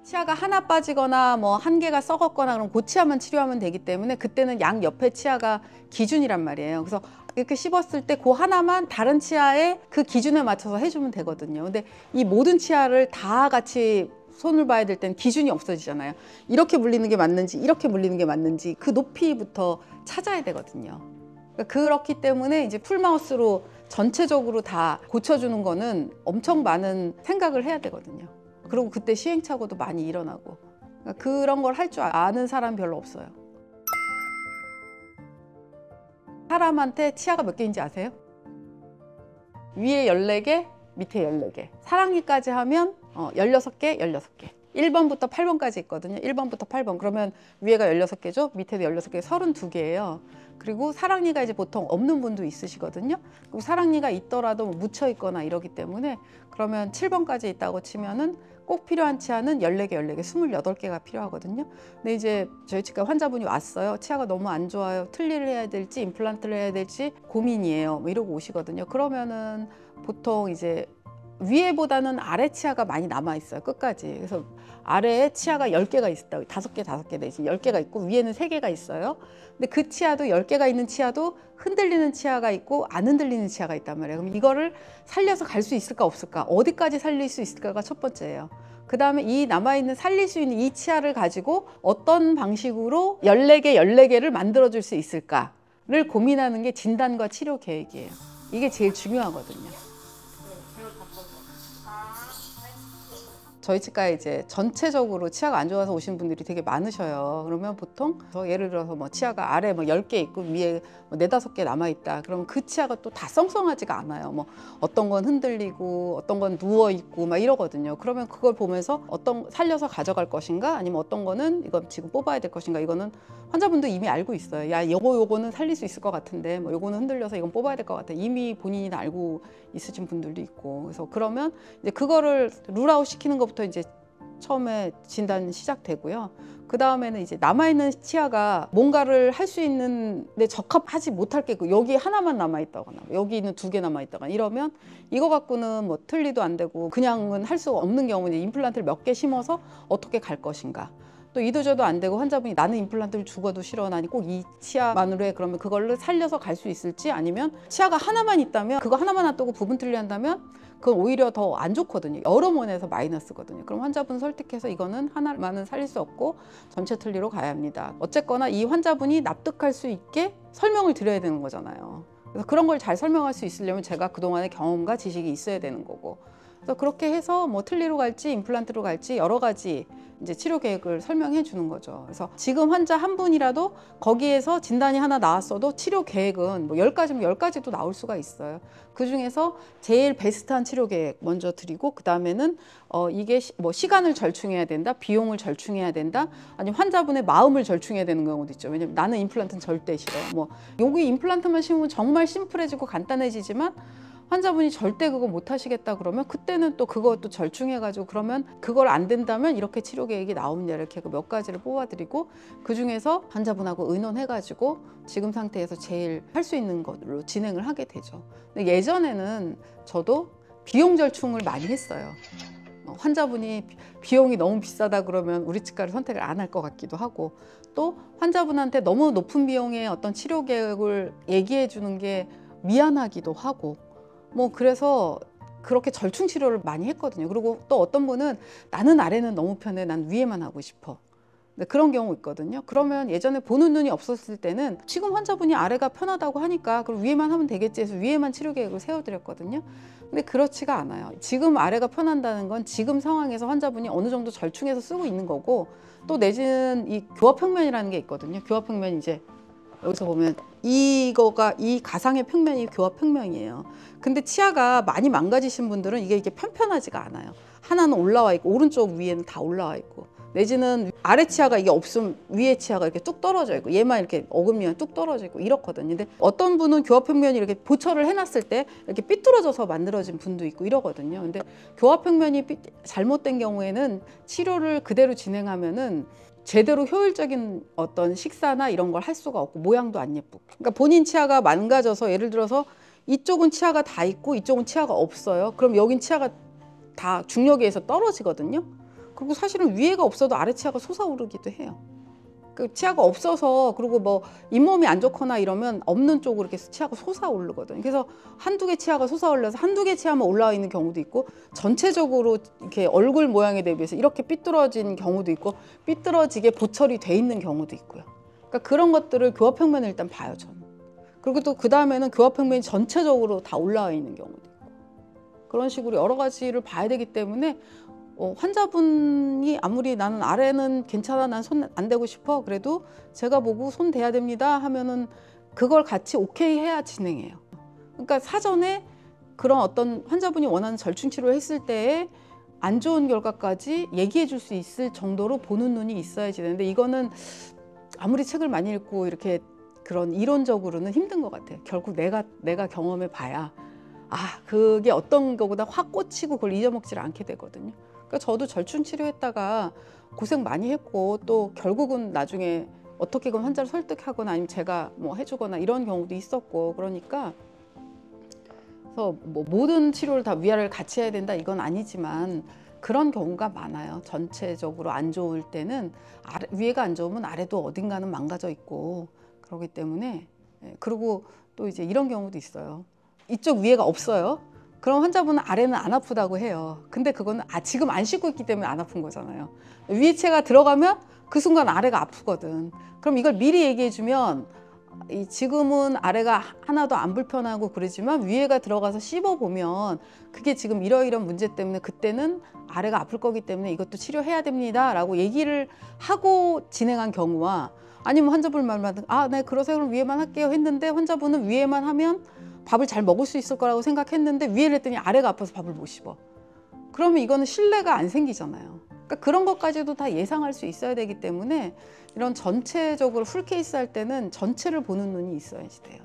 치아가 하나 빠지거나 뭐 한 개가 썩었거나 그럼 그 치아만 치료하면 되기 때문에 그때는 양 옆에 치아가 기준이란 말이에요. 그래서 이렇게 씹었을 때 그 하나만 다른 치아에 그 기준에 맞춰서 해주면 되거든요. 근데 이 모든 치아를 다 같이 손을 봐야 될 때는 기준이 없어지잖아요. 이렇게 물리는 게 맞는지 이렇게 물리는 게 맞는지 그 높이부터 찾아야 되거든요. 그러니까 그렇기 때문에 이제 풀마우스로 전체적으로 다 고쳐주는 거는 엄청 많은 생각을 해야 되거든요. 그리고 그때 시행착오도 많이 일어나고, 그러니까 그런 걸 할 줄 아는 사람 별로 없어요. 사람한테 치아가 몇 개인지 아세요? 위에 14개, 밑에 14개. 사랑니까지 하면 16개, 16개. 1번부터 8번까지 있거든요. 1번부터 8번. 그러면 위에가 16개죠. 밑에도 16개, 32개예요. 그리고 사랑니가 이제 보통 없는 분도 있으시거든요. 그리고 사랑니가 있더라도 묻혀 있거나 이러기 때문에 그러면 7번까지 있다고 치면은 꼭 필요한 치아는 14개, 14개, 28개가 필요하거든요. 근데 이제 저희 치과 환자분이 왔어요. 치아가 너무 안 좋아요. 틀니를 해야 될지 임플란트를 해야 될지 고민이에요. 뭐 이러고 오시거든요. 그러면은 보통 이제 위에보다는 아래 치아가 많이 남아 있어요. 끝까지. 그래서 아래에 치아가 10개가 있다. 5개, 5개 내지 10개가 있고 위에는 3개가 있어요. 근데 그 치아도 10개가 있는 치아도 흔들리는 치아가 있고 안 흔들리는 치아가 있단 말이에요. 그럼 이거를 살려서 갈 수 있을까 없을까? 어디까지 살릴 수 있을까가 첫 번째예요. 그 다음에 이 남아있는 살릴 수 있는 이 치아를 가지고 어떤 방식으로 14개, 14개를 만들어줄 수 있을까를 고민하는 게 진단과 치료 계획이에요. 이게 제일 중요하거든요. 저희 치과에 이제 전체적으로 치아가 안 좋아서 오신 분들이 되게 많으셔요. 그러면 보통 예를 들어서 뭐 치아가 아래 뭐 10개 있고 위에 뭐 4, 5개 남아 있다. 그러면 그 치아가 또 다 썽썽하지가 않아요. 뭐 어떤 건 흔들리고 어떤 건 누워 있고 막 이러거든요. 그러면 그걸 보면서 어떤 살려서 가져갈 것인가 아니면 어떤 거는 이건 지금 뽑아야 될 것인가, 이거는 환자분도 이미 알고 있어요. 야, 요거는 살릴 수 있을 것 같은데 뭐 요거는 흔들려서 이건 뽑아야 될 것 같아. 이미 본인이 다 알고 있으신 분들도 있고. 그래서 그러면 이제 그거를 룰아웃 시키는 것부터 이제 처음에 진단 시작되고요. 그 다음에는 이제 남아있는 치아가 뭔가를 할 수 있는데 적합하지 못할 게 여기 하나만 남아있다거나 여기 있는 2개 남아있다거나 이러면 이거 갖고는 뭐 틀리도 안 되고 그냥은 할 수 없는 경우는 임플란트를 몇 개 심어서 어떻게 갈 것인가. 또 이도저도 안 되고 환자분이 나는 임플란트를 죽어도 싫어, 나는 꼭 이 치아만으로 해. 그러면 그걸로 살려서 갈 수 있을지, 아니면 치아가 하나만 있다면 그거 하나만 놔두고 부분 틀리 한다면 그건 오히려 더 안 좋거든요. 여러 면에서 마이너스거든요. 그럼 환자분 설득해서 이거는 하나만은 살릴 수 없고 전체 틀리로 가야 합니다. 어쨌거나 이 환자분이 납득할 수 있게 설명을 드려야 되는 거잖아요. 그래서 그런 걸 잘 설명할 수 있으려면 제가 그동안의 경험과 지식이 있어야 되는 거고, 그래서 그렇게 해서 뭐 틀니로 갈지 임플란트로 갈지 여러 가지 이제 치료 계획을 설명해 주는 거죠. 그래서 지금 환자 한 분이라도 거기에서 진단이 하나 나왔어도 치료 계획은 뭐 10가지면 10가지도 나올 수가 있어요. 그 중에서 제일 베스트한 치료 계획 먼저 드리고, 그 다음에는 이게 뭐 시간을 절충해야 된다, 비용을 절충해야 된다, 아니면 환자분의 마음을 절충해야 되는 경우도 있죠. 왜냐면 나는 임플란트는 절대 싫어. 뭐 여기 임플란트만 심으면 정말 심플해지고 간단해지지만 환자분이 절대 그거 못 하시겠다 그러면 그때는 또 그것도 절충해가지고, 그러면 그걸 안 된다면 이렇게 치료 계획이 나옵니다. 이렇게 몇 가지를 뽑아드리고 그 중에서 환자분하고 의논해가지고 지금 상태에서 제일 할 수 있는 걸로 진행을 하게 되죠. 근데 예전에는 저도 비용 절충을 많이 했어요. 환자분이 비용이 너무 비싸다 그러면 우리 치과를 선택을 안 할 것 같기도 하고, 또 환자분한테 너무 높은 비용의 어떤 치료 계획을 얘기해 주는 게 미안하기도 하고, 뭐 그래서 그렇게 절충 치료를 많이 했거든요. 그리고 또 어떤 분은 나는 아래는 너무 편해, 난 위에만 하고 싶어. 네, 그런 경우 있거든요. 그러면 예전에 보는 눈이 없었을 때는 지금 환자분이 아래가 편하다고 하니까 그럼 위에만 하면 되겠지 해서 위에만 치료 계획을 세워드렸거든요. 근데 그렇지가 않아요. 지금 아래가 편한다는 건 지금 상황에서 환자분이 어느 정도 절충해서 쓰고 있는 거고, 또 내지는 이 교합평면이라는 게 있거든요. 교합평면이 이제 여기서 보면 이거가 이 가상의 평면이 교합평면이에요. 근데 치아가 많이 망가지신 분들은 이게 편편하지가 않아요. 하나는 올라와 있고 오른쪽 위에는 다 올라와 있고, 내지는 아래 치아가 이게 없으면 위에 치아가 이렇게 뚝 떨어져 있고 얘만 이렇게 어금니가 뚝 떨어져 있고 이렇거든요. 근데 어떤 분은 교합평면이 이렇게 보철을 해놨을 때 이렇게 삐뚤어져서 만들어진 분도 있고 이러거든요. 근데 교합평면이 잘못된 경우에는 치료를 그대로 진행하면은 제대로 효율적인 어떤 식사나 이런 걸 할 수가 없고 모양도 안 예쁘고, 그러니까 본인 치아가 망가져서 예를 들어서 이쪽은 치아가 다 있고 이쪽은 치아가 없어요. 그럼 여긴 치아가 다 중력에 의해서 떨어지거든요. 그리고 사실은 위에가 없어도 아래 치아가 솟아오르기도 해요. 그 치아가 없어서, 그리고 뭐 잇몸이 안 좋거나 이러면 없는 쪽으로 이렇게 치아가 솟아오르거든요. 그래서 한두 개 치아가 솟아올라서 한두 개 치아만 올라와 있는 경우도 있고, 전체적으로 이렇게 얼굴 모양에 대비해서 이렇게 삐뚤어진 경우도 있고, 삐뚤어지게 보철이 돼 있는 경우도 있고요. 그러니까 그런 것들을 교합평면을 일단 봐요, 저는. 그리고 또 그 다음에는 교합평면이 전체적으로 다 올라와 있는 경우도 있고, 그런 식으로 여러 가지를 봐야 되기 때문에 환자분이 아무리 나는 아래는 괜찮아, 난 손 안 대고 싶어, 그래도 제가 보고 손 대야 됩니다 하면은 그걸 같이 오케이 해야 진행해요. 그러니까 사전에 그런 어떤 환자분이 원하는 절충 치료를 했을 때에 안 좋은 결과까지 얘기해 줄 수 있을 정도로 보는 눈이 있어야지 되는데, 이거는 아무리 책을 많이 읽고 이렇게 그런 이론적으로는 힘든 것 같아요. 결국 내가 경험해 봐야 그게 어떤 거보다 확 꽂히고 그걸 잊어먹지를 않게 되거든요. 그러니까 저도 절충 치료했다가 고생 많이 했고, 또 결국은 나중에 어떻게든 환자를 설득하거나 아니면 제가 뭐 해주거나 이런 경우도 있었고, 그러니까 그래서 뭐 모든 치료를 다 위아래를 같이 해야 된다 이건 아니지만 그런 경우가 많아요. 전체적으로 안 좋을 때는 위에가 안 좋으면 아래도 어딘가는 망가져 있고 그러기 때문에. 그리고 또 이제 이런 경우도 있어요. 이쪽 위에가 없어요. 그럼 환자분은 아래는 안 아프다고 해요. 근데 그거는 지금 안 씻고 있기 때문에 안 아픈 거잖아요. 위에 체가 들어가면 그 순간 아래가 아프거든. 그럼 이걸 미리 얘기해 주면 지금은 아래가 하나도 안 불편하고 그러지만 위에가 들어가서 씹어보면 그게 지금 이러이런 문제 때문에 그때는 아래가 아플 거기 때문에 이것도 치료해야 됩니다 라고 얘기를 하고 진행한 경우와, 아니면 환자분 말만 네 그러세요, 그럼 위에만 할게요 했는데 환자분은 위에만 하면 밥을 잘 먹을 수 있을 거라고 생각했는데 위에를 했더니 아래가 아파서 밥을 못 씹어. 그러면 이거는 신뢰가 안 생기잖아요. 그러니까 그런 것까지도 다 예상할 수 있어야 되기 때문에 이런 전체적으로 풀 케이스 할 때는 전체를 보는 눈이 있어야지 돼요.